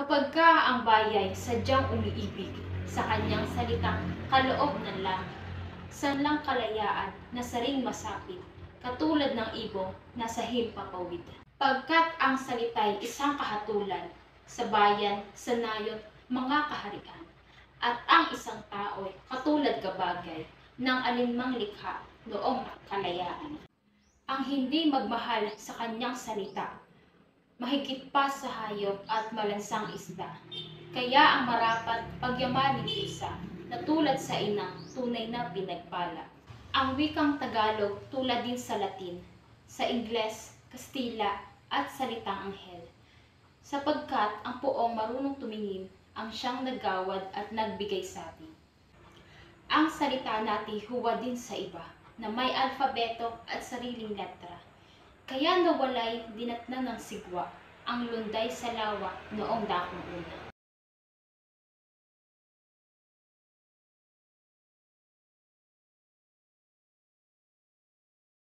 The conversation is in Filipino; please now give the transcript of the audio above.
Kapag ka ang bayay sadyang umiibig sa kanyang salitang kaloob ng langit, sanlang kalayaan na saring masapit, katulad ng ibong nasa himpapawid. Pagkat ang salita'y isang kahatulan sa bayan, sa nayot, mga kaharian, at ang isang tao'y katulad kabagay ng alinmang likha noong kalayaan. Ang hindi magmahal sa kanyang salita, mahigit pa sa hayop at malansang isda. Kaya ang marapat pagyamanin isa na tulad sa inang tunay na pinagpala. Ang wikang Tagalog tulad din sa Latin, sa Ingles, Kastila at salitang Anghel. Sapagkat ang poong marunong tumingin ang siyang naggawad at nagbigay sa atin. Ang salita natin huwad din sa iba na may alfabeto at sariling letra. Kaya nawalay dinatnan ng sigwa ang lunday sa lawa noong dakong una.